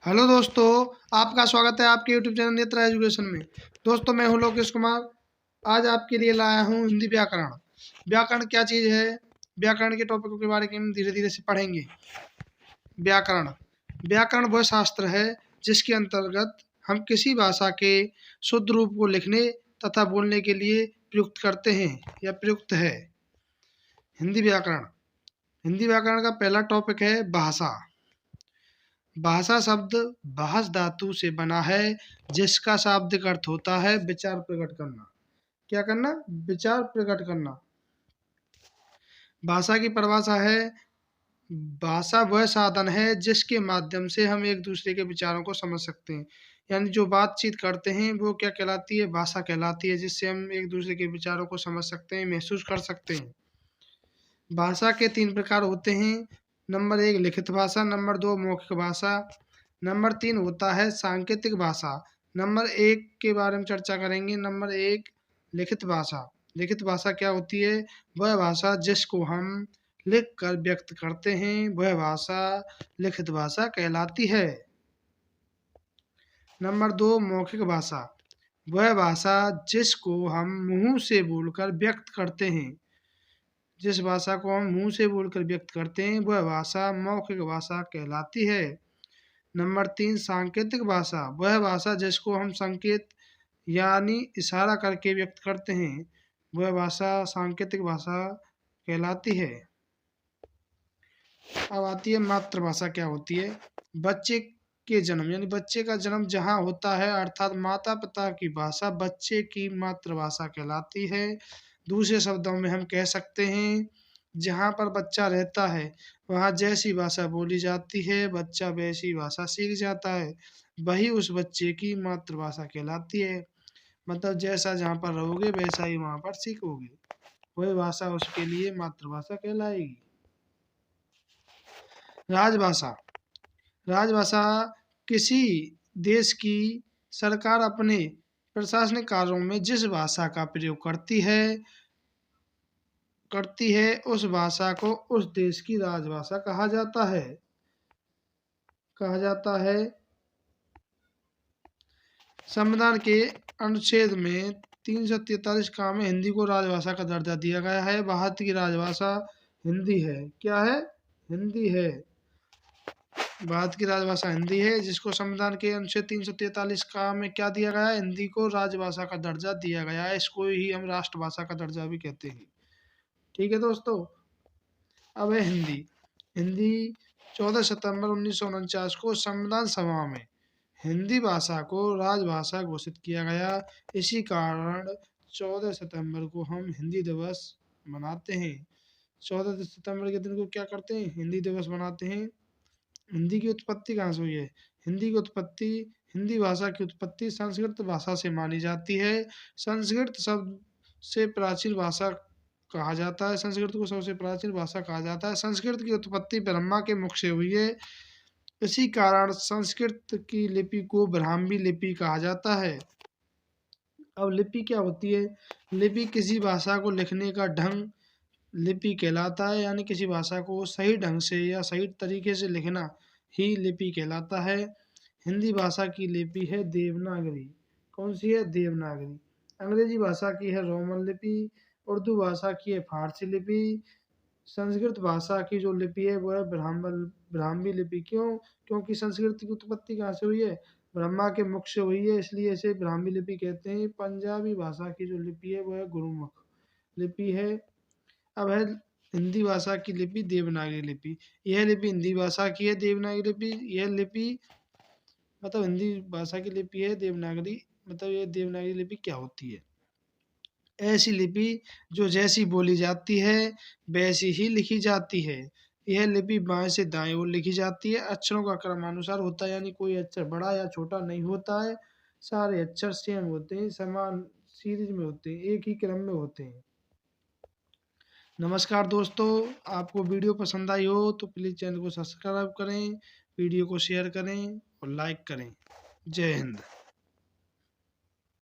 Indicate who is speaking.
Speaker 1: Hello दोस्तों, आपका स्वागत है आपके यूट्यूब चैनल नेत्रा एजुकेशन में। दोस्तों, मैं हूं लोकेश कुमार। आज आपके लिए लाया हूं हिंदी व्याकरण। व्याकरण क्या चीज़ है? व्याकरण के टॉपिकों के बारे में हम धीरे धीरे से पढ़ेंगे। व्याकरण व्याकरण वह शास्त्र है जिसके अंतर्गत हम किसी भाषा के शुद्ध रूप को लिखने तथा बोलने के लिए प्रयुक्त करते हैं या प्रयुक्त है। हिंदी व्याकरण हिंदी व्याकरण का पहला टॉपिक है भाषा। भाषा शब्द भाष धातु से बना है जिसका शाब्दिक अर्थ होता है विचार प्रकट करना। क्या करना? विचार प्रकट करना। भाषा की परिभाषा है, भाषा वह साधन है जिसके माध्यम से हम एक दूसरे के विचारों को समझ सकते हैं। यानी जो बातचीत करते हैं वो क्या कहलाती है? भाषा कहलाती है, जिससे हम एक दूसरे के विचारों को समझ सकते हैं, महसूस कर सकते हैं। भाषा के 3 प्रकार होते हैं। नंबर 1 लिखित भाषा, नंबर 2 मौखिक भाषा, नंबर 3 होता है सांकेतिक भाषा। नंबर 1 के बारे में चर्चा करेंगे। नंबर 1 लिखित भाषा। लिखित भाषा क्या होती है? वह भाषा जिसको हम लिख कर व्यक्त करते हैं, वह भाषा लिखित भाषा कहलाती है। नंबर 2 मौखिक भाषा। वह भाषा जिसको हम मुंह से बोलकर व्यक्त करते हैं। जिस भाषा को हम मुंह से बोलकर व्यक्त करते हैं वह भाषा मौखिक भाषा कहलाती है। नंबर 3 सांकेतिक भाषा। वह भाषा जिसको हम संकेत यानी इशारा करके व्यक्त करते हैं, वह भाषा सांकेतिक भाषा कहलाती है। अब आती है मातृभाषा। क्या होती है? बच्चे के जन्म यानी बच्चे का जन्म जहाँ होता है अर्थात माता पिता की भाषा बच्चे की मातृभाषा कहलाती है। दूसरे शब्दों में हम कह सकते हैं, जहाँ पर बच्चा रहता है वहाँ जैसी भाषा बोली जाती है बच्चा वैसी भाषा सीख जाता है, वही उस बच्चे की मातृभाषा कहलाती है। मतलब जैसा जहाँ पर रहोगे वैसा ही वहाँ पर सीखोगे, वही भाषा उसके लिए मातृभाषा कहलाएगी। राजभाषा। राजभाषा किसी देश की सरकार अपने प्रशासनिक कार्यों में जिस भाषा का प्रयोग करती है उस भाषा को उस देश की राजभाषा कहा जाता है। संविधान के अनुच्छेद में 343 का में हिंदी को राजभाषा का दर्जा दिया गया है। भारत की राजभाषा हिंदी है। क्या है? हिंदी है। भारत की राजभाषा हिंदी है, जिसको संविधान के अनुच्छेद 343 का में क्या दिया गया है? हिंदी को राजभाषा का दर्जा दिया गया है। इसको ही हम राष्ट्रभाषा का दर्जा भी कहते हैं। ठीक है दोस्तों। अब है हिंदी। हिंदी 14 सितंबर 1949 को संविधान सभा में हिंदी भाषा को राजभाषा घोषित किया गया। इसी कारण 14 सितंबर को हम हिंदी दिवस मनाते हैं। 14 सितंबर के दिन को क्या करते हैं? हिंदी दिवस मनाते हैं। हिंदी की उत्पत्ति कहाँ से हुई है? हिंदी भाषा की उत्पत्ति संस्कृत भाषा से मानी जाती है। संस्कृत शब्द से प्राचीन भाषा कहा जाता है। संस्कृत को सबसे प्राचीन भाषा कहा जाता है। संस्कृत की उत्पत्ति ब्रह्मा के मुख से हुई है। इसी कारण संस्कृत की लिपि को ब्राह्मी लिपि कहा जाता है। अब लिपि क्या होती है? लिपि किसी भाषा को लिखने का ढंग लिपि कहलाता है। यानी किसी भाषा को सही ढंग से या सही तरीके से लिखना ही लिपि कहलाता है। हिंदी भाषा की लिपि है देवनागरी। कौन सी है? देवनागरी। अंग्रेजी भाषा की है रोमन लिपि। उर्दू भाषा की है फारसी लिपि। संस्कृत भाषा की जो लिपि है वो है ब्राह्मी लिपि। क्यों? क्योंकि संस्कृत की उत्पत्ति कहाँ से हुई है? ब्रह्मा के मुख से हुई है, इसलिए इसे ब्राह्मी लिपि कहते हैं। पंजाबी भाषा की जो लिपि है वो है गुरुमुख लिपि है। अब है हिंदी भाषा की लिपि देवनागरी लिपि। यह लिपि हिंदी भाषा की है देवनागरी लिपि। यह लिपि मतलब हिंदी भाषा की लिपि है देवनागरी। मतलब ये देवनागरी लिपि क्या होती है? ऐसी लिपि जो जैसी बोली जाती है वैसी ही लिखी जाती है। यह लिपि बाएं से दाएं ओर लिखी जाती है। अक्षरों का क्रमानुसार होता है, यानी कोई अक्षर बड़ा या छोटा नहीं होता है। सारे अक्षर सेम होते हैं, समान सीरीज में होते हैं, एक ही क्रम में होते हैं। नमस्कार दोस्तों, आपको वीडियो पसंद आई हो तो प्लीज़ चैनल को सब्सक्राइब करें, वीडियो को शेयर करें और लाइक करें। जय हिंद।